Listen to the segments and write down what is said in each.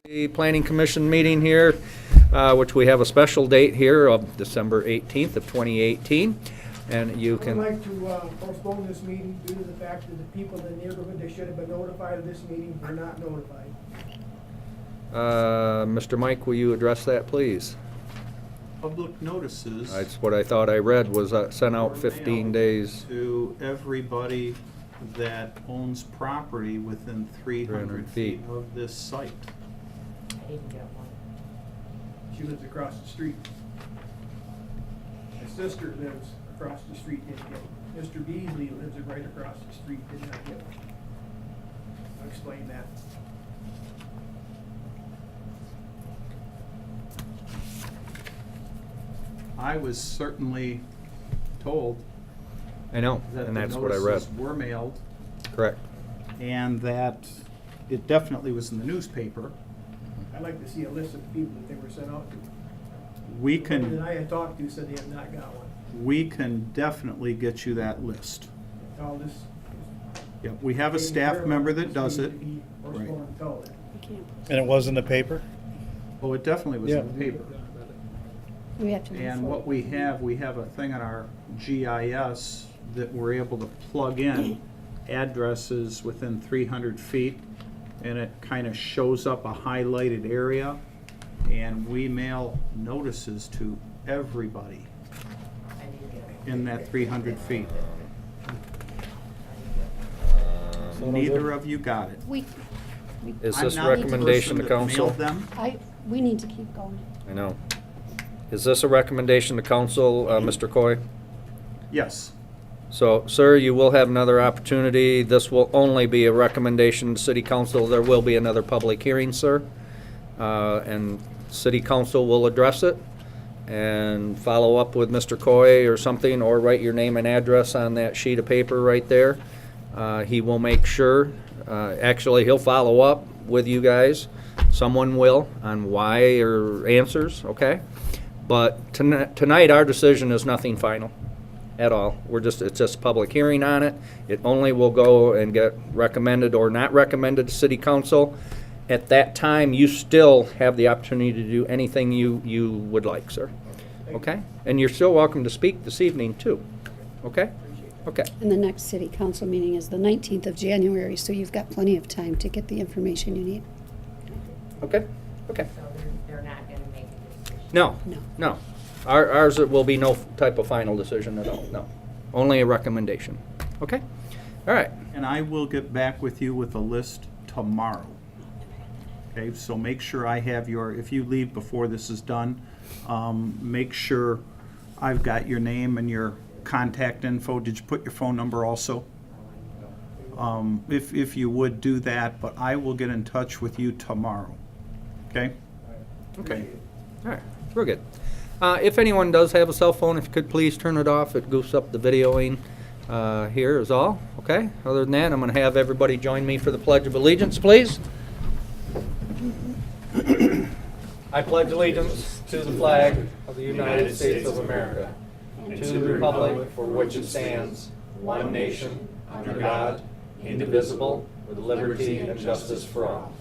The Planning Commission meeting here, which we have a special date here of December 18th of 2018. And you I would can, like to postpone this meeting due to the fact that the people in the neighborhood that should have been notified of this meeting were not notified. Mr. Mike, will you address that, please? Public notices. That's what I thought I read was sent out were 15 mailed days. To everybody that owns property within 300 feet of this site. I didn't get one. She lives across the street. My sister lives across the street, didn't get one. Mr. Beasley lives right across the street, did not get one. I'll explain that. I was certainly told I know, that and the that's what I read. notices were mailed Correct. and that it definitely was in the newspaper. I'd like to see a list of the people that they were sent out to. We The one that can, I had talked to said they have not got one. we can definitely get you that list. All this. Yep, we have a staff member that does it. Or Right. someone tell it. And it was in the paper? Oh, it definitely was in the paper. We have to move And what forward. we have a thing on our GIS that we're able to plug in addresses within 300 feet, and it kind of shows up a highlighted area, and we mail notices to everybody I didn't get one. in that 300 feet. So Neither of you got it. Is I'm this not the recommendation to person that council? mailed them. We need to keep going. I know. Is this a recommendation to council, Mr. Coy? Yes. So, sir, you will have another opportunity. This will only be a recommendation to city council. There will be another public hearing, sir. And city council will address it and follow up with Mr. Coy or something, or write your name and address on that sheet of paper right there. He will make sure, actually, he'll follow up with you guys. Someone will on why or answers, okay? But tonight, our decision is nothing final at all. It's just a public hearing on it. It only will go and get recommended or not recommended to city council. At that time, you still have the opportunity to do anything you would like, sir. Okay? And you're still welcome to speak this evening, too. Okay? Okay. And the next city council meeting is the 19th of January, so you've got plenty of time to get the information you need. Okay? Okay. So they're not gonna make a decision. No. No. No. Ours will be no type of final decision at all, no. Only a recommendation. Okay? All right. And I will get back with you with a list tomorrow. Okay, so make sure I have if you leave before this is done, make sure I've got your name and your contact info. Did you put your phone number also? If you would do that, but I will get in touch with you tomorrow. Okay? Okay. All right. We're good. If anyone does have a cell phone, if you could please turn it off. It goofs up the videoing here is all. Okay? Other than that, I'm going to have everybody join me for the Pledge of Allegiance, please. I pledge allegiance to the flag of the United States of America, and to the republic for which it stands, one nation, under God, indivisible, with liberty and justice for all.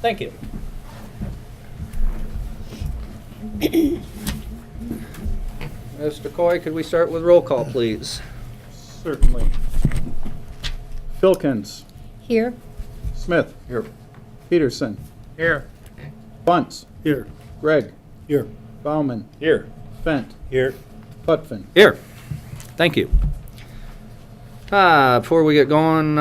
Thank you. Mr. Coy, could we start with roll call, please? Certainly. Filkins. Here? Smith. Here. Peterson. Here. Bunce. Here. Gregg. Here. Bauman. Here. Fent. Here. Putvin. Here. Thank you. Before we get going,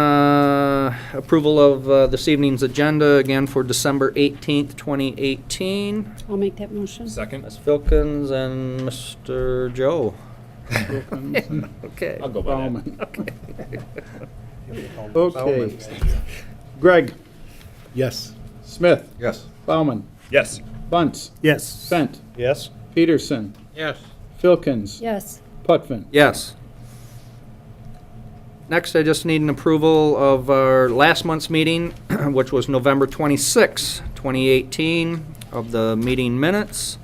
approval of this evening's agenda again for December 18th, 2018. I'll make that motion. Second. Ms. Filkins and Mr. Joe. Filkins. Okay. I'll go by that. Bauman. Okay. Okay. Gregg. Yes. Smith. Yes. Bauman. Yes. Bunce. Yes. Fent. Yes. Peterson. Yes. Filkins. Yes. Putvin. Yes. Next, I just need an approval of our last month's meeting, which was November 26, 2018, of the meeting minutes.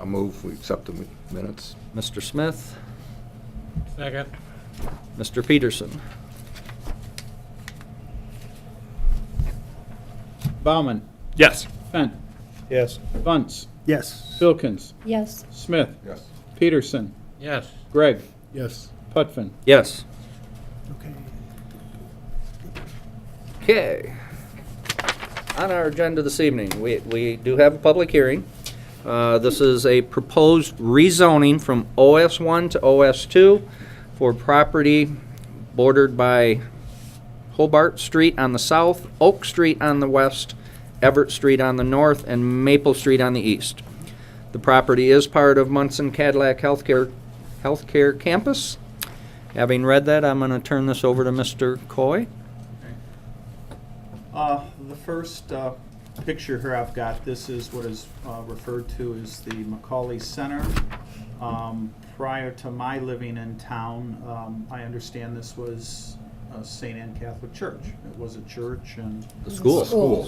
I move we accept the minutes. Mr. Smith, Second. Mr. Peterson. Bauman, Yes. Fent, Yes. Bunce, Yes. Filkins, Yes. Smith, Yes. Peterson, Yes. Gregg, Yes. Putvin. Yes. Okay. Okay. On our agenda this evening, we do have a public hearing. This is a proposed rezoning from OS1 to OS2 for property bordered by Hobart Street on the south, Oak Street on the west, Everett Street on the north, and Maple Street on the east. The property is part of Munson Cadillac Healthcare Campus. Having read that, I'm going to turn this over to Mr. Coy. The first picture here I've got, this is what is referred to as the Macaulay Center. Prior to my living in town, I understand this was St. Anne Catholic Church. It was a church and The school. School.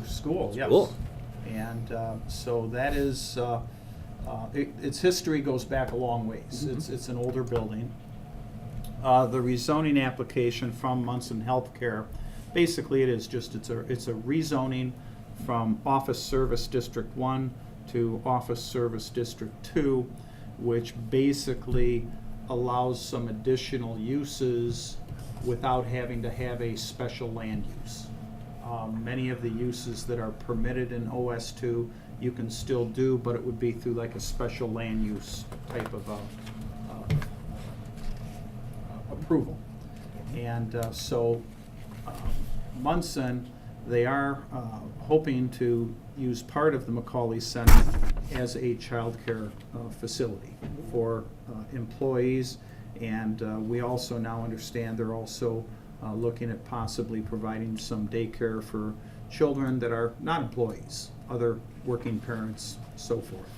school, yes. School. And so that is, its history goes back a long ways. It's an older building. The rezoning application from Munson Healthcare, basically it is just, it's a rezoning from Office Service District 1 to Office Service District 2, which basically allows some additional uses without having to have a special land use. Many of the uses that are permitted in OS2 you can still do, but it would be through like a special land use type of approval. And so Munson, they are hoping to use part of the Macaulay Center as a child care facility for employees. And we also now understand they're also looking at possibly providing some daycare for children that are not employees, other working parents, so forth.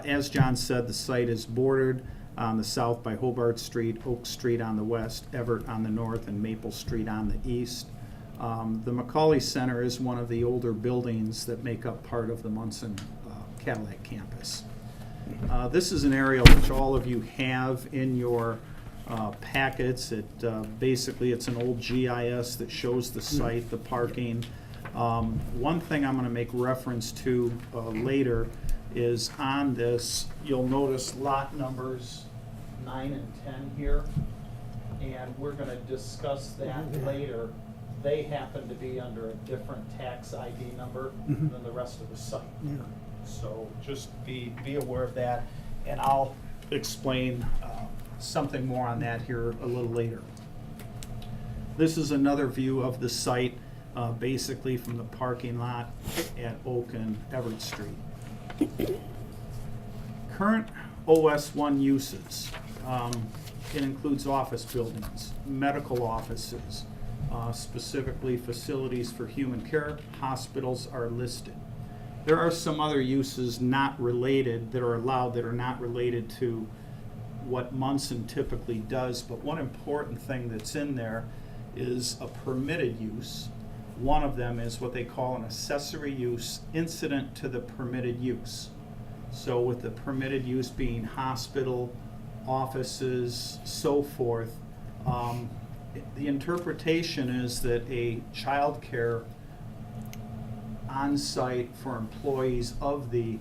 As John said, the site is bordered on the south by Hobart Street, Oak Street on the west, Everett on the north, and Maple Street on the east. The Macaulay Center is one of the older buildings that make up part of the Munson Cadillac campus. This is an area which all of you have in your packets. Basically, it's an old GIS that shows the site, the parking. One thing I'm going to make reference to later is on this, you'll notice lot numbers 9 and 10 here, and we're going to discuss that later. They happen to be under a different tax ID number than the rest of the site. So just be aware of that, and I'll explain something more on that here a little later. This is another view of the site, basically from the parking lot at Oak and Everett Street. Current OS1 uses, it includes office buildings, medical offices, specifically facilities for human care, hospitals are listed. There are some other uses not related that are allowed that are not related to what Munson typically does, but one important thing that's in there is a permitted use. One of them is what they call an accessory use incident to the permitted use. So with the permitted use being hospital, offices, so forth, the interpretation is that a child care on-site for employees of the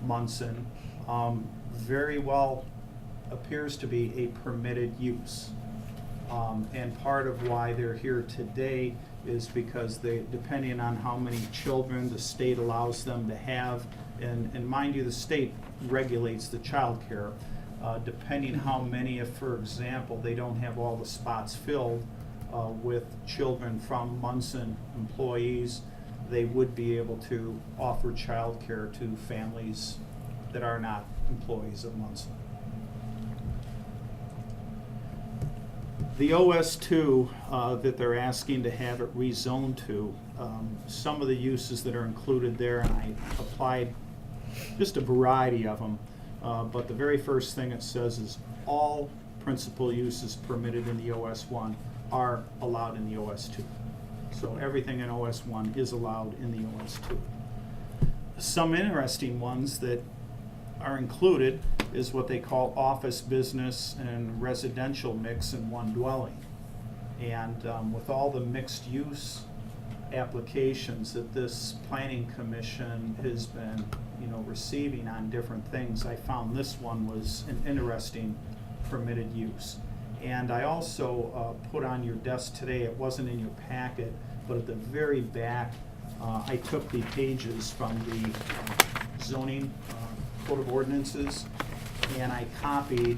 Munson very well appears to be a permitted use. And part of why they're here today is because they, depending on how many children the state allows them to have, and mind you, the state regulates the child care, depending how many, if for example, they don't have all the spots filled with children from Munson employees, they would be able to offer child care to families that are not employees of Munson. The OS2 that they're asking to have it rezoned to, some of the uses that are included there, and I applied just a variety of them, but the very first thing it says is all principal uses permitted in the OS1 are allowed in the OS2. So everything in OS1 is allowed in the OS2. Some interesting ones that are included is what they call office, business, and residential mix in one dwelling. And with all the mixed use applications that this planning commission has been, receiving on different things, I found this one was an interesting permitted use. And I also put on your desk today, it wasn't in your packet, but at the very back, I took the pages from the zoning code of ordinances, and I copied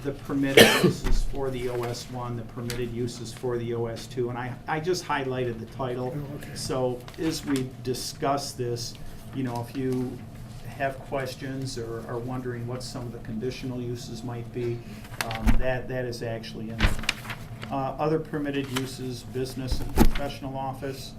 the permitted uses for the OS1, the permitted uses for the OS2, and I just highlighted the title. Oh, okay. So as we discuss this, if you have questions or are wondering what some of the conditional uses might be, that is actually in there. Other permitted uses, business and professional office.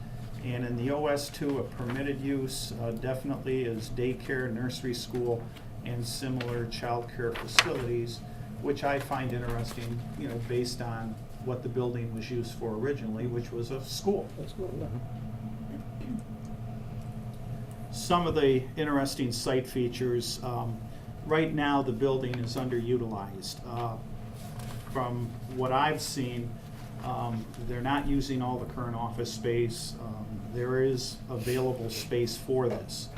And in the OS2, a permitted use definitely is daycare, nursery school, and similar childcare facilities, which I find interesting, based on what the building was used for originally, which was a school. Some of the interesting site features, right now the building is underutilized. From what I've seen, they're not using all the current office space. There is available space for this.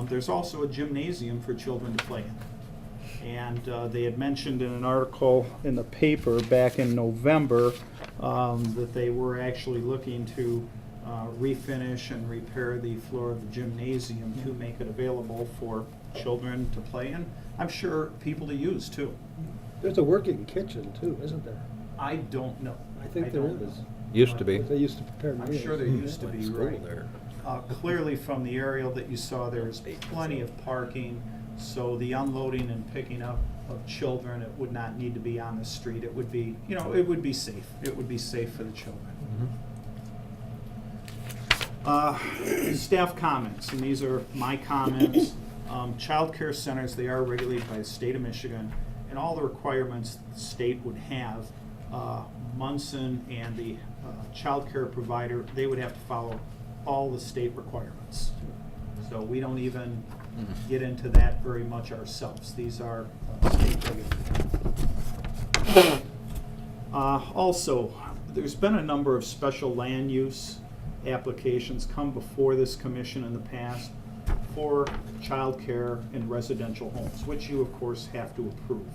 There's also a gymnasium for children to play in. And they had mentioned in an article in the paper back in November that they were actually looking to refinish and repair the floor of the gymnasium to make it available for children to play in. I'm sure people to use too. There's a working kitchen too, isn't there? I don't know. I think there don't is. know. Used to be. They used to prepare I'm meals. sure there used to be, School right. there. Clearly from the aerial that you saw, there's plenty of parking, so the unloading and picking up of children, it would not need to be on the street. It would be, it would be safe. It would be safe for the children. Staff comments, and these are my comments. Child care centers, they are regulated by the state of Michigan, and all the requirements the state would have, Munson and the child care provider, they would have to follow all the state requirements. So we don't even get into that very much ourselves. These are state regulated. Also, there's been a number of special land use applications come before this commission in the past for childcare in residential homes, which you of course have to approve.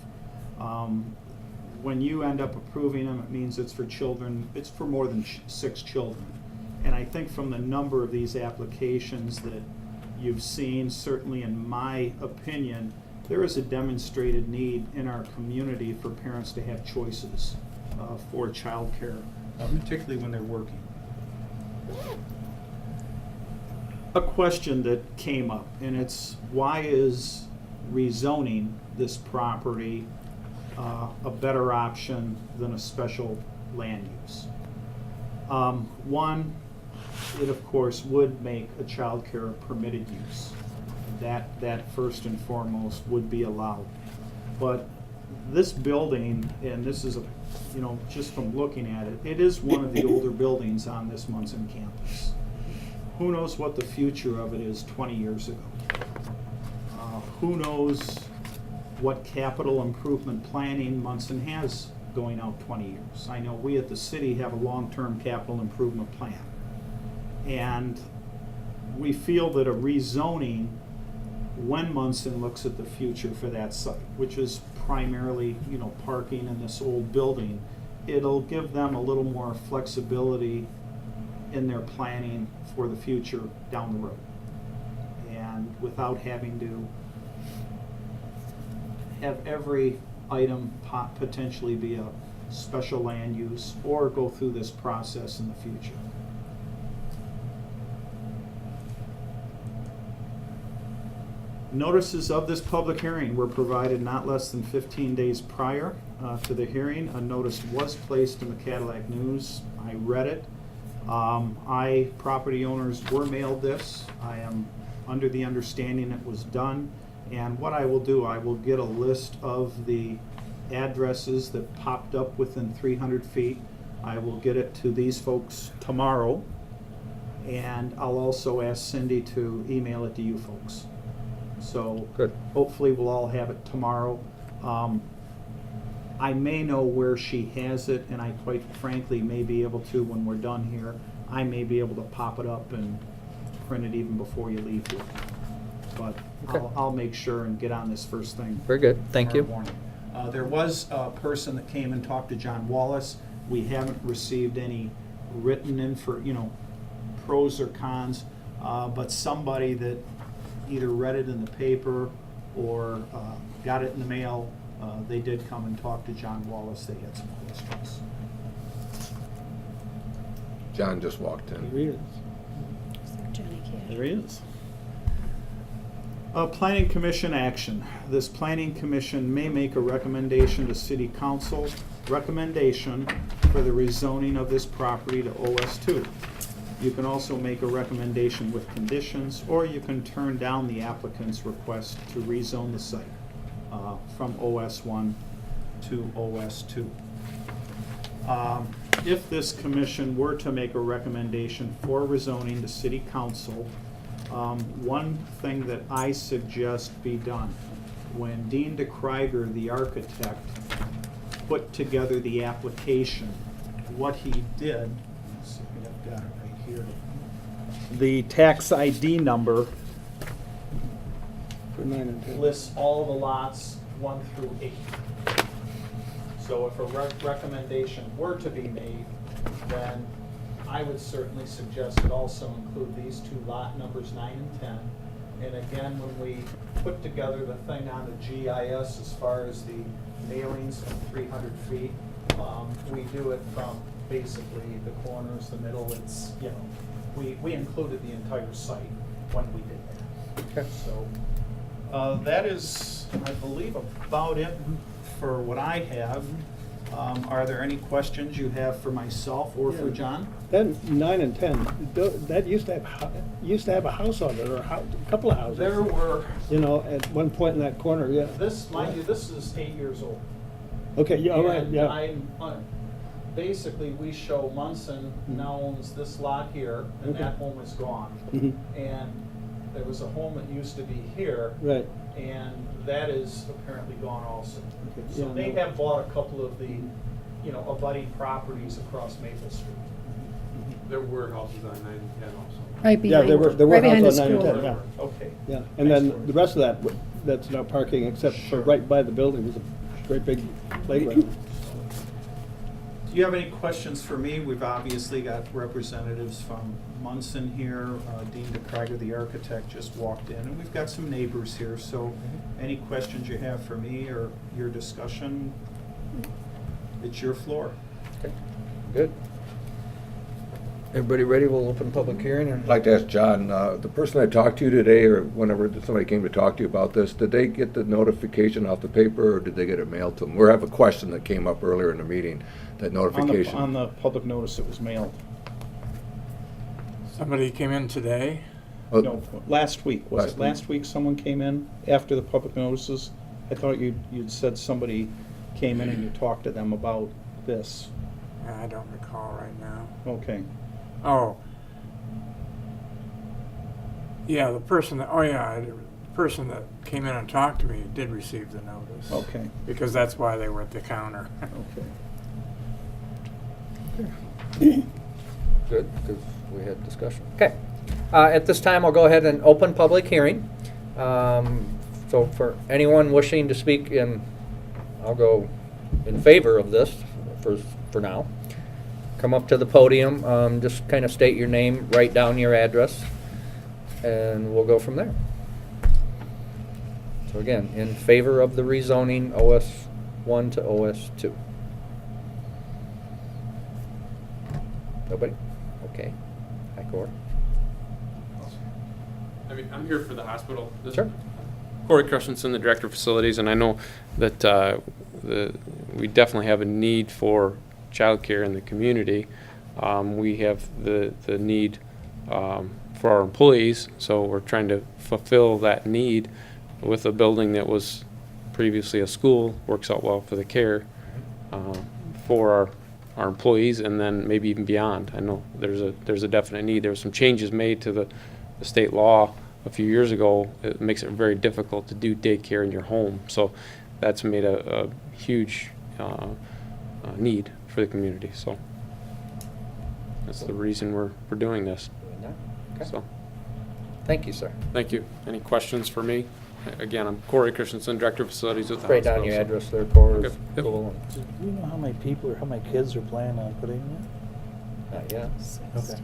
When you end up approving them, it means it's for children, it's for more than 6 children. And I think from the number of these applications that you've seen, certainly in my opinion, there is a demonstrated need in our community for parents to have choices for childcare, particularly when they're working. A question that came up, and it's why is rezoning this property a better option than a special land use? One, it of course would make a child care a permitted use. That first and foremost would be allowed. But this building, and this is just from looking at it, it is one of the older buildings on this Munson campus. Who knows what the future of it is 20 years ago? Who knows what capital improvement planning Munson has going out 20 years? I know we at the city have a long-term capital improvement plan. And we feel that a rezoning, when Munson looks at the future for that site, which is primarily, parking in this old building, it'll give them a little more flexibility in their planning for the future down the road. And without having to have every item potentially be a special land use or go through this process in the future. Notices of this public hearing were provided not less than 15 days prior to the hearing. A notice was placed in the Cadillac News. I read it. Property owners were mailed this. I am under the understanding it was done. And what I will do, I will get a list of the addresses that popped up within 300 feet. I will get it to these folks tomorrow. And I'll also ask Cindy to email it to you folks. So Good. hopefully we'll all have it tomorrow. I may know where she has it, and I quite frankly may be able to, when we're done here, I may be able to pop it up and print it even before you leave here. But Okay. I'll make sure and get on this first thing. Very good, thank you. tomorrow morning. There was a person that came and talked to John Wallace. We haven't received any written pros or cons, but somebody that either read it in the paper or got it in the mail, they did come and talk to John Wallace. They had some questions. John just walked in. Here he is. Johnny Cash. There he is. Planning Commission action. This Planning Commission may make a recommendation to City Council, recommendation for the rezoning of this property to OS2. You can also make a recommendation with conditions, or you can turn down the applicant's request to rezone the site from OS1 to OS2. If this commission were to make a recommendation for rezoning to City Council, one thing that I suggest be done, when Dean DeKreiger, the architect, put together the application, what he did, let's see if I've got it right here. The tax ID number For 9 and 10. lists all the lots 1 through 8. So if a recommendation were to be made, then I would certainly suggest it also include these two lot numbers, 9 and 10. And again, when we put together the thing on the GIS as far as the mailings from 300 feet, we do it from basically the corners, the middle, it's, we included the entire site when we did that. Okay. So, that is, I believe, about it for what I have. Are there any questions you have for myself or for Yeah. John? Then 9 and 10, that used to have a house on it, or a couple of houses. There were, At one point in that corner, yeah. mind you, this is 8 years old. Okay, yeah, all right, And yeah. basically, we show Munson now owns this lot here, and Okay. that home is gone. Mhm. And there was a home that used to be here, Right. and that is apparently gone also. Okay, So yeah, they no. have bought a couple of the, abutting properties across Maple Street. There were houses on 9 and 10 also. Right Yeah, behind, there were right behind the houses on 9 and school. 10, yeah. Okay. Yeah, and then Excellent. the rest of that, that's now parking, except for right by the building, was a great big playground. Do you have any questions for me? We've obviously got representatives from Munson here. Dean DeKreiger, the architect, just walked in, and we've got some neighbors here. So any questions you have for me or your discussion, it's your floor. Okay, good. Everybody ready? We'll open public hearing. I'd like to ask John, the person I talked to today, or whenever somebody came to talk to you about this, did they get the notification off the paper, or did they get it mailed to them? We have a question that came up earlier in the meeting, that notification. On the public notice, it was mailed. Somebody came in today. Oh, No, last week, was Last it? week. Last week someone came in after the public notices? I thought you'd said somebody came in and you talked to them about this. I don't recall right now. Okay. Oh. Yeah, the person that came in and talked to me did receive the notice. Okay. Because that's why they were at the counter. Okay. Good, because we had discussion. Okay. At this time, I'll go ahead and open public hearing. So for anyone wishing to speak I'll go in favor of this for now. Come up to the podium, just kind of state your name, write down your address, and we'll go from there. So again, in favor of the rezoning OS1 to OS2. Nobody? Okay. Hi, Corey. I mean, I'm here for the hospital. This- Sure. Corey Christensen, the Director of Facilities, and I know that we definitely have a need for childcare in the community. We have the need for our employees, so we're trying to fulfill that need with a building that was previously a school. Works out well for the care for our employees, and then maybe even beyond. I know there's a definite need. There were some changes made to the state law a few years ago. It makes it very difficult to do daycare in your home, so that's made a huge need for the community. So That's the reason we're doing this. Okay. So, Thank you, sir. thank you. Any questions for me? Again, I'm Corey Christensen, Director of Facilities at the Write hospital. down your so- address there, Cora. Yep, yep. Cool. Do you know how many people or how many kids are planning on putting in? Not yet. Okay.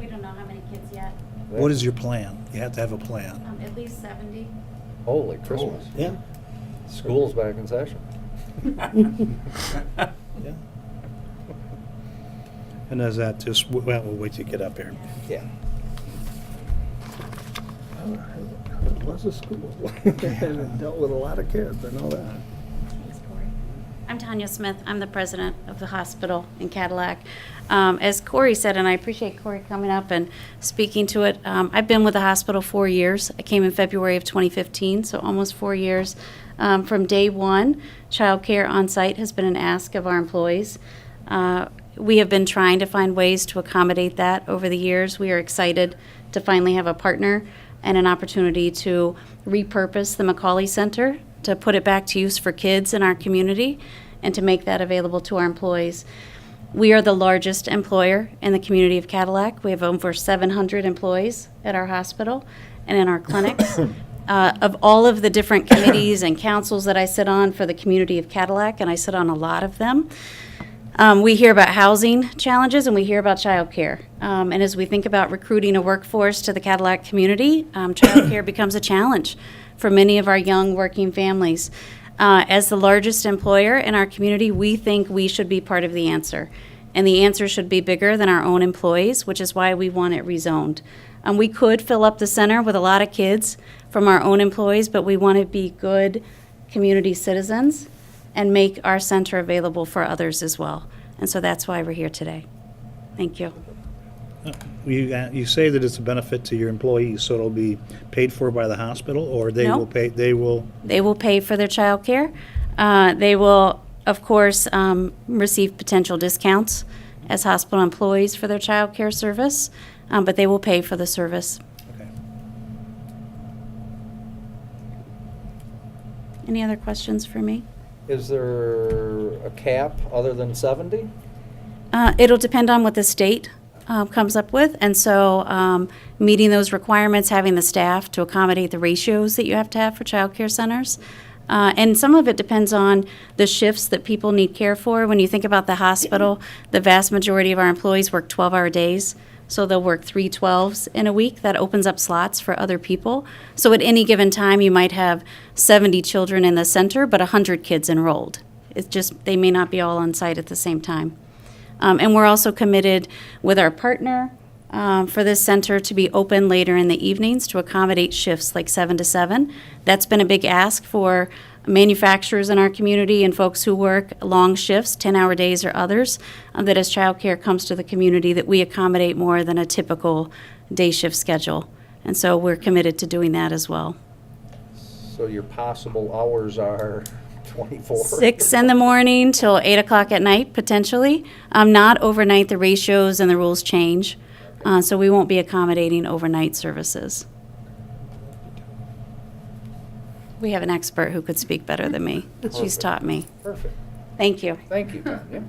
We don't know how many kids yet. What is your plan? You have to have a plan. At least 70. Holy Christmas. Yeah. School's back in session. Yeah. And is that just, well, we'll wait till you get up here. Yeah. It was a school. And it dealt with a lot of kids, I know that. Thanks, Corey. I'm Tanya Smith. I'm the president of the hospital in Cadillac. As Corey said, and I appreciate Corey coming up and speaking to it, I've been with the hospital 4 years. I came in February of 2015, so almost 4 years. From day one, childcare on site has been an ask of our employees. We have been trying to find ways to accommodate that over the years. We are excited to finally have a partner and an opportunity to repurpose the Macaulay Center, to put it back to use for kids in our community, and to make that available to our employees. We are the largest employer in the community of Cadillac. We have over 700 employees at our hospital and in our clinics. Of all of the different committees and councils that I sit on for the community of Cadillac, and I sit on a lot of them, we hear about housing challenges and we hear about childcare. And as we think about recruiting a workforce to the Cadillac community, childcare becomes a challenge for many of our young working families. As the largest employer in our community, we think we should be part of the answer. And the answer should be bigger than our own employees, which is why we want it rezoned. We could fill up the center with a lot of kids from our own employees, but we want to be good community citizens and make our center available for others as well. And so that's why we're here today. Thank you. You say that it's a benefit to your employees, so it'll be paid for by the hospital, or they No. will pay, they will, They will pay for their child care. They will, of course, receive potential discounts as hospital employees for their child care service, but they will pay for the service. okay. Any other questions for me? Is there a cap other than 70? It'll depend on what the state comes up with, and so meeting those requirements, having the staff to accommodate the ratios that you have to have for child care centers. And some of it depends on the shifts that people need care for. When you think about the hospital, the vast majority of our employees work 12-hour days, so they'll work 3 12s in a week. That opens up slots for other people. So at any given time, you might have 70 children in the center, but 100 kids enrolled. It's just, they may not be all on site at the same time. And we're also committed with our partner for this center to be open later in the evenings to accommodate shifts like 7 to 7. That's been a big ask for manufacturers in our community and folks who work long shifts, 10-hour days or others, that as childcare comes to the community, that we accommodate more than a typical day shift schedule. And so we're committed to doing that as well. So your possible hours are 24? 6 in the morning till 8 o'clock at night, potentially. Not overnight. The ratios and the rules change. So we won't be accommodating overnight services. We have an expert who could speak better than me. She's taught me. Perfect. Thank you. Thank you, Tanya.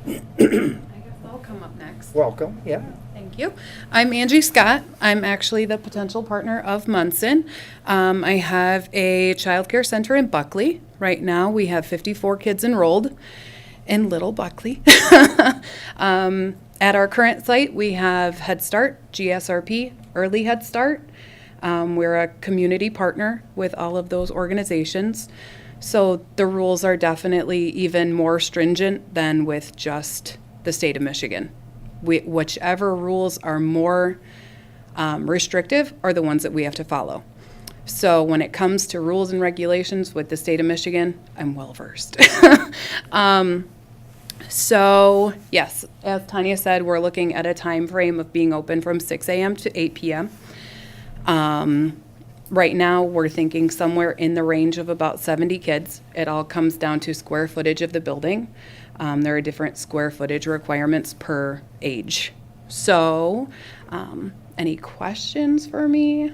I guess I'll come up next. Welcome, yeah. Thank you. I'm Angie Scott. I'm actually the potential partner of Munson. I have a child care center in Buckley. Right now, we have 54 kids enrolled in Little Buckley. At our current site, we have Head Start, GSRP, Early Head Start. We're a community partner with all of those organizations. So the rules are definitely even more stringent than with just the state of Michigan. Whichever rules are more restrictive are the ones that we have to follow. So when it comes to rules and regulations with the state of Michigan, I'm well versed. So yes, as Tanya said, we're looking at a time frame of being open from 6 a.m. to 8 p.m. Right now, we're thinking somewhere in the range of about 70 kids. It all comes down to square footage of the building. There are different square footage requirements per age. So, any questions for me?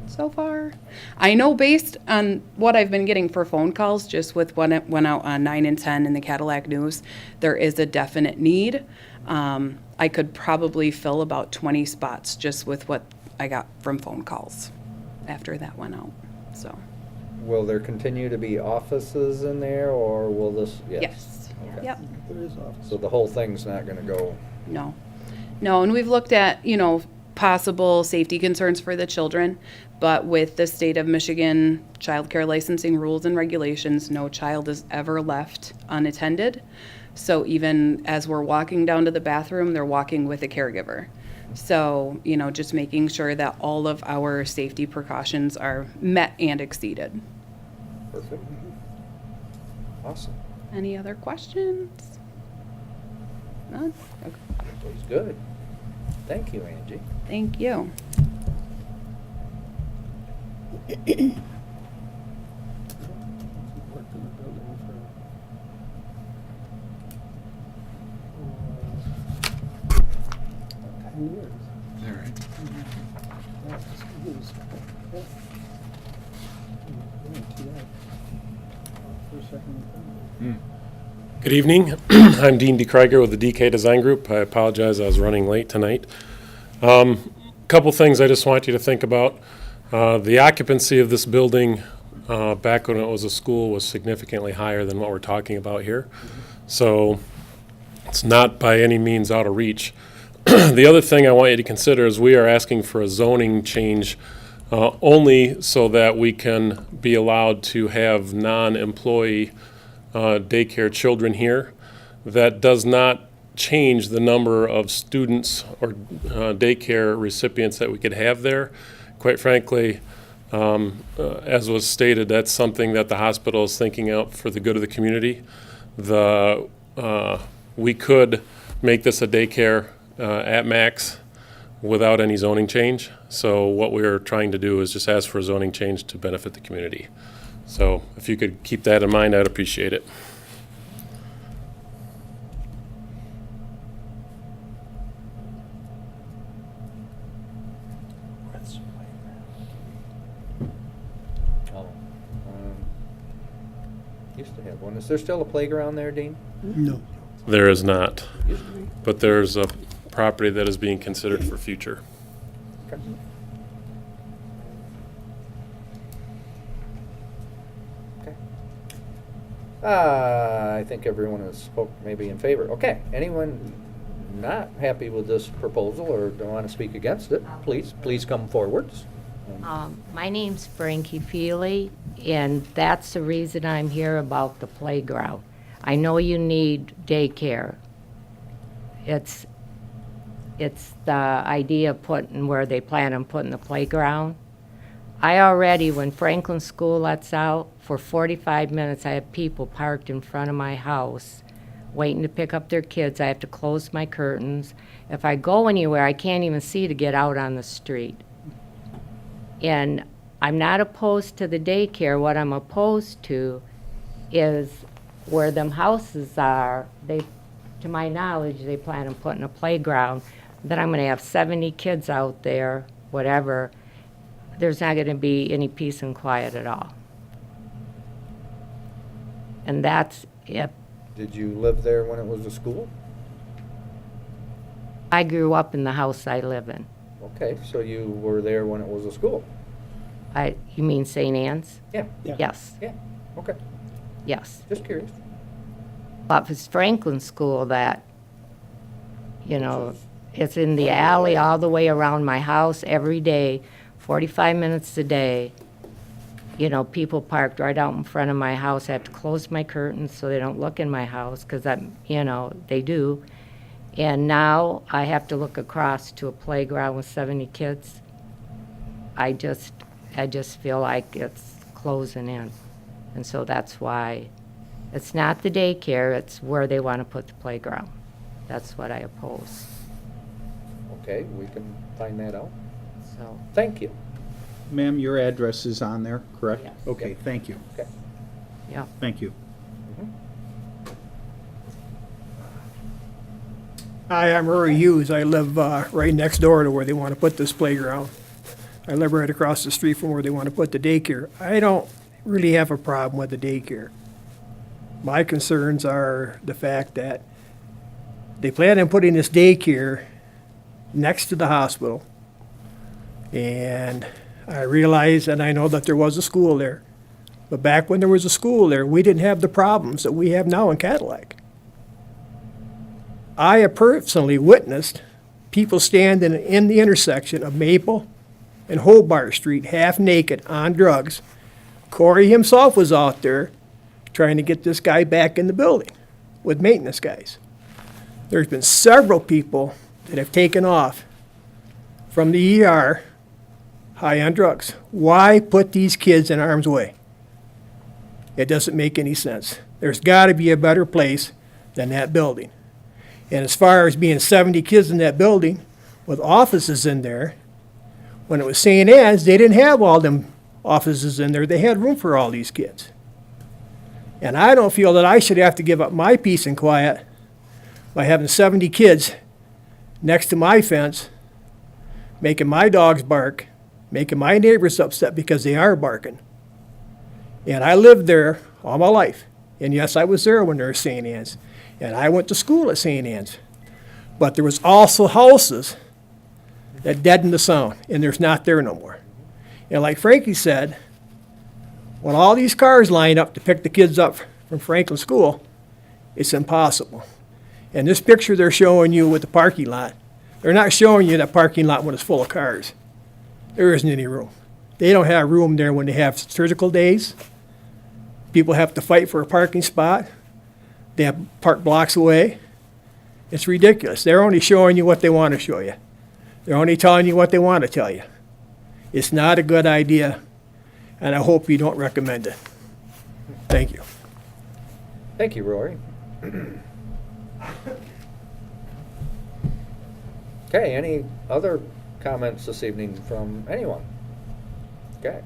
so far. I know based on what I've been getting for phone calls, just with when it went out on 9 and 10 in the Cadillac News, there is a definite need. I could probably fill about 20 spots just with what I got from phone calls after that went out, so. Will there continue to be offices in there, or will this? Yes. Okay. Yep. There is office. So the whole thing's not gonna go, No. No, and we've looked at, possible safety concerns for the children, but with the state of Michigan childcare licensing rules and regulations, no child is ever left unattended. So even as we're walking down to the bathroom, they're walking with a caregiver. So, just making sure that all of our safety precautions are met and exceeded. perfect. Awesome. Any other questions? None? Okay. That's good. Thank you, Angie. Thank you. Worked in the building for 10 years. All right. Yeah, he was- yeah. First, second, and third. Good evening. I'm Dean DeKreiger with the DK Design Group. I apologize, I was running late tonight. Couple things I just want you to think about. The occupancy of this building back when it was a school was significantly higher than what we're talking about here. So it's not by any means out of reach. The other thing I want you to consider is we are asking for a zoning change only so that we can be allowed to have non-employee daycare children here. That does not change the number of students or daycare recipients that we could have there. Quite frankly, as was stated, that's something that the hospital is thinking out for the good of the community. We could make this a daycare at max without any zoning change. So what we're trying to do is just ask for a zoning change to benefit the community. So if you could keep that in mind, I'd appreciate it. Oh, used to have one. Is there still a playground there, Dean? No. There is not, Used to be. but there's a property that is being considered for future. Okay. Okay. I think everyone has spoke maybe in favor. Okay, anyone not happy with this proposal or don't want to speak against it, please come forwards. My name's Frankie Feely, and that's the reason I'm here about the playground. I know you need daycare. It's the idea of putting where they plan on putting the playground. I already, when Franklin School lets out, for 45 minutes I have people parked in front of my house waiting to pick up their kids. I have to close my curtains. If I go anywhere, I can't even see to get out on the street. And I'm not opposed to the daycare. What I'm opposed to is where them houses are, to my knowledge, they plan on putting a playground. Then I'm gonna have 70 kids out there, whatever. There's not gonna be any peace and quiet at all. And that's it. Did you live there when it was a school? I grew up in the house I live in. Okay, so you were there when it was a school? You mean St. Anne's? Yeah. Yes, Yeah, okay, yes. just curious. But if it's Franklin School that, it's in the alley all the way around my house every day, 45 minutes a day. People parked right out in front of my house. I have to close my curtains so they don't look in my house, because they do. And now I have to look across to a playground with 70 kids. I just feel like it's closing in. And so that's why it's not the daycare, it's where they want to put the playground. That's what I oppose. Okay, we can find that out. So, Thank you. Ma'am, your address is on there, correct? Yes. Okay, thank you. Okay. yeah. Thank you. Hi, I'm Rory Hughes. I live right next door to where they want to put this playground. I live right across the street from where they want to put the daycare. I don't really have a problem with the daycare. My concerns are the fact that they plan on putting this daycare next to the hospital. And I realize and I know that there was a school there. But back when there was a school there, we didn't have the problems that we have now in Cadillac. I have personally witnessed people standing in the intersection of Maple and Hobart Street, half naked, on drugs. Corey himself was out there trying to get this guy back in the building with maintenance guys. There's been several people that have taken off from the ER high on drugs. Why put these kids in harm's way? It doesn't make any sense. There's got to be a better place than that building. And as far as being 70 kids in that building with offices in there, when it was St. Anne's, they didn't have all them offices in there. They had room for all these kids. And I don't feel that I should have to give up my peace and quiet by having 70 kids next to my fence, making my dogs bark, making my neighbors upset because they are barking. And I lived there all my life. And yes, I was there when there was St. Anne's. And I went to school at St. Anne's. But there was also houses that deadened the sound, and there's not there no more. And like Frankie said, when all these cars line up to pick the kids up from Franklin School, it's impossible. And this picture they're showing you with the parking lot, they're not showing you that parking lot when it's full of cars. There isn't any room. They don't have room there when they have surgical days. People have to fight for a parking spot. They have park blocks away. It's ridiculous. They're only showing you what they want to show you. They're only telling you what they want to tell you. It's not a good idea, and I hope you don't recommend it. Thank you. Thank you, Rory. Okay, any other comments this evening from anyone? Okay.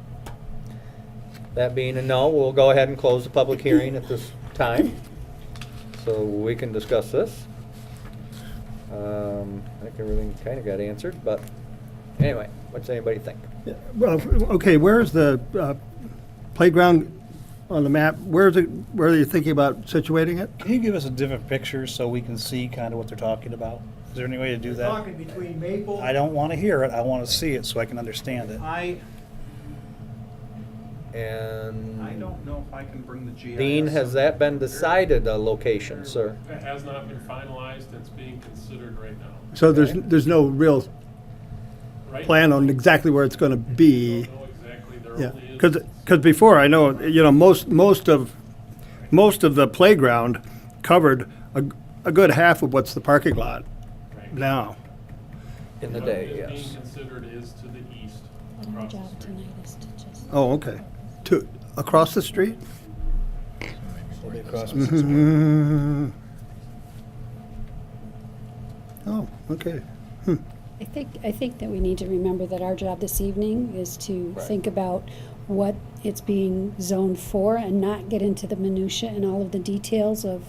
That being a no, we'll go ahead and close the public hearing at this time, so we can discuss this. I think everything kind of got answered, but anyway, what's anybody think? Yeah, well, okay, where's the playground on the map? Where are you thinking about situating it? Can you give us a different picture so we can see kind of what they're talking about? Is there any way to do that? Talking between Maple. I don't want to hear it. I want to see it so I can understand it. And I don't know if I can bring the GIS. Dean, has that been decided, a location, sir? It has not been finalized, it's being considered right now. So there's no real Right? plan on exactly where it's going to be. Don't know exactly, there Yeah, only is. because before, I know, most of the playground covered a good half of what's the parking lot Right. now. In the What day, is yes. being considered is to the east, And our across the job street. tonight is to just. Oh, okay. Across the street? It'll be across Mhm. Oh, okay. I think that we need to remember that our job this evening is to Right. think about what it's being zoned for and not get into the minutia and all of the details of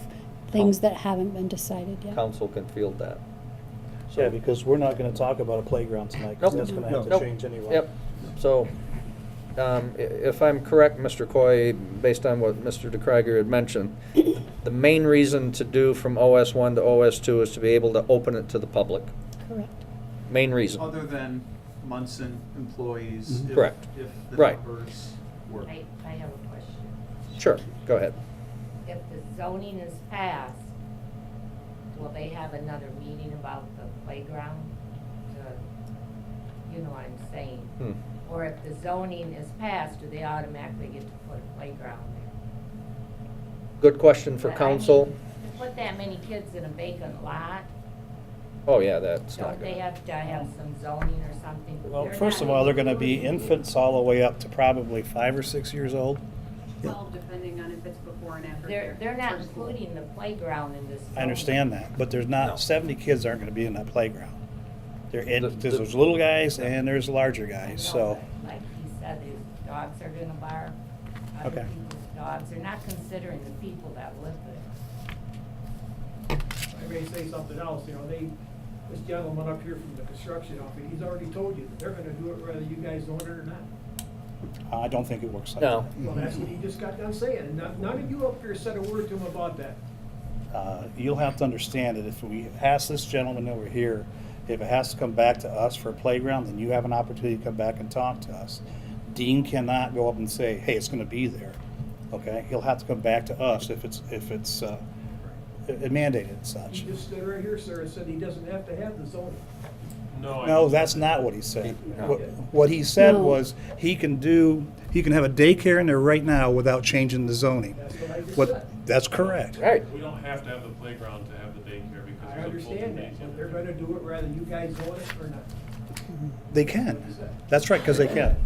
things that haven't been decided yet. Council can field that. Yeah, because we're not going to talk about a playground tonight, because Nope. that's going to have to Nope. change anyway. Yep, so, if I'm correct, Mr. Coy, based on what Mr. DeKreiger had mentioned, the main reason to do from OS1 to OS2 is to be able to open it to the public. Correct. Main reason. Other than Munson employees, if Correct. the Right. numbers work. I have a question. Sure, go ahead. If the zoning is passed, will they have another meeting about the playground? You know what I'm saying? Hmm. Or if the zoning is passed, do they automatically get to put a playground there? Good question for But I council. mean, to put that many kids in a vacant lot, Oh, yeah, that's not don't they good. have to have some zoning or something? Well, They're first not of all, they're even going to be doing infants all the way up to probably 5 or 6 years old. Well, depending on if it's before and after. They're not including the playground in this. I understand that, but there's No. not, 70 kids aren't going to be in that playground. The- There's those little guys and there's larger zoning. guys, so. Like he said, his dogs are gonna bark, other Okay. people's dogs, they're not considering the people that live there. I may say something else, This gentleman up here from the construction outfit, he's already told you that they're gonna do it whether you guys own it or not. I don't think it works like No. that. Well, that's what he just got done saying, and none of you up here said a word to him about that. You'll have to understand that if we ask this gentleman over here, if it has to come back to us for a playground, then you have an opportunity to come back and talk to us. Dean cannot go up and say, hey, it's gonna be there, okay? He'll have to come back to us if it's mandated as such. He just stood right here, sir, and said he doesn't have to have the zoning. No, that's not what he said. No. What he said No. was, he can have a daycare in there right now without changing the zoning. That's what I just said. That's correct. Right. We don't have to have the playground to have the daycare because I understand that, but they're gonna do it whether you guys own it or not. They can. That's right, because they can.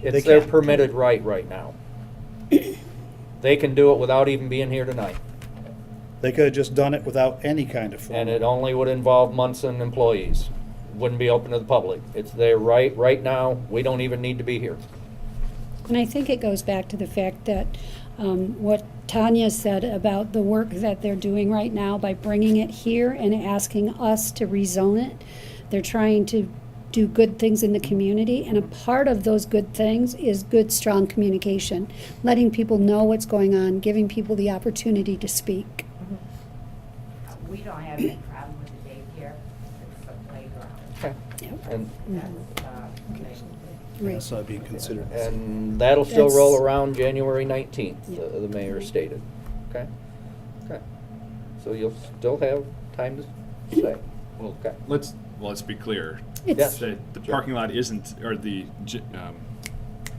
It's They their can't. permitted right now. They can do it without even being here tonight. They could have just done it without any kind of form. And it only would involve Munson employees. Wouldn't be open to the public. It's their right now. We don't even need to be here. And I think it goes back to the fact that what Tanya said about the work that they're doing right now by bringing it here and asking us to rezone it. They're trying to do good things in the community, and a part of those good things is good, strong communication, letting people know what's going on, giving people the opportunity to speak. We don't have any problem with the daycare, it's the playground. Okay. Yep. And, That's the thing. Right. That's not being considered. and that'll still roll That's- around January 19th, Yeah. the mayor stated. Okay? Okay. So you'll still have time to say. Well, Okay. let's be clear. It's, Yes. The parking lot isn't, or the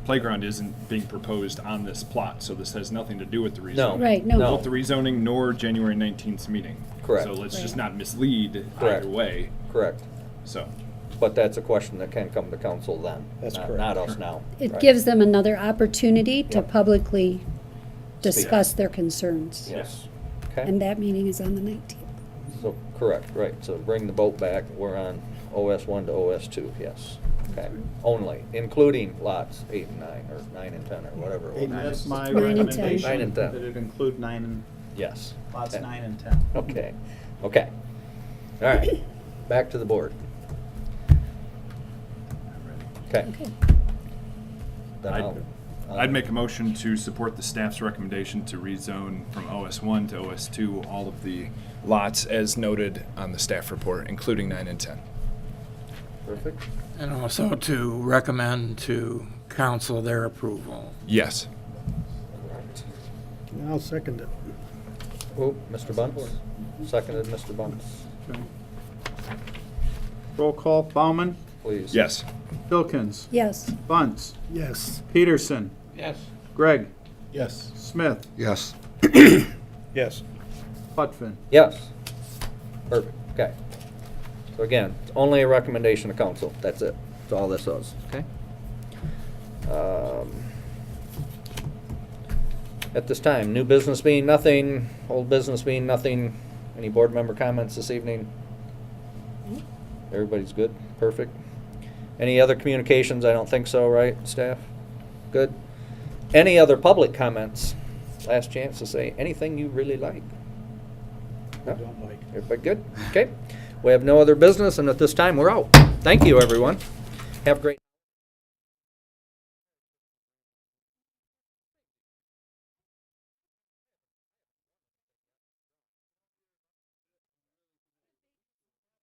playground isn't being proposed on this plot, so this has nothing to do with the rezoning. No. right, no. No. Both the rezoning nor January 19th meeting. Correct. So let's just Right. not mislead Correct. either way, Correct. so. But that's a question that can come to council then. That's not- correct. Not us now. It Right. gives them another opportunity to Yep. publicly discuss their concerns. Yes. Okay? And that meeting is on the 19th. So, correct, right. So bring the vote back. We're on OS1 to OS2, yes. Okay. Only, including lots 8 and 9, or 9 and 10, or whatever. it was. That's my 9 and 10. recommendation. 9 and 10. That it include 9 and, Yes. lots Okay. 9 and 10. Okay, okay. All right, back to the board. Okay. Okay. Then I'll- I'd make a motion to support the staff's recommendation to rezone from OS1 to OS2 all of the lots as noted on the staff report, including 9 and 10. Perfect. And also to recommend to council their approval. Yes. I'll second it. Oh, Mr. Bunce? Seconded, Mr. Bunce, Okay. Roll call, Bauman, please. Yes. Filkins, Yes. Bunce, Yes. Peterson, Yes. Gregg, Yes. Smith, Yes. Yes. Putvin. Yes. Perfect, okay. So again, it's only a recommendation of council, that's it. That's all this is, okay? At this time, new business being nothing, old business being nothing, any board member comments this evening? Everybody's good, perfect. Any other communications? I don't think so, right, staff? Good. Any other public comments? Last chance to say anything you really like. No? Don't like. Everybody good? Okay. We have no other business, and at this time, we're out. Thank you, everyone. Have a great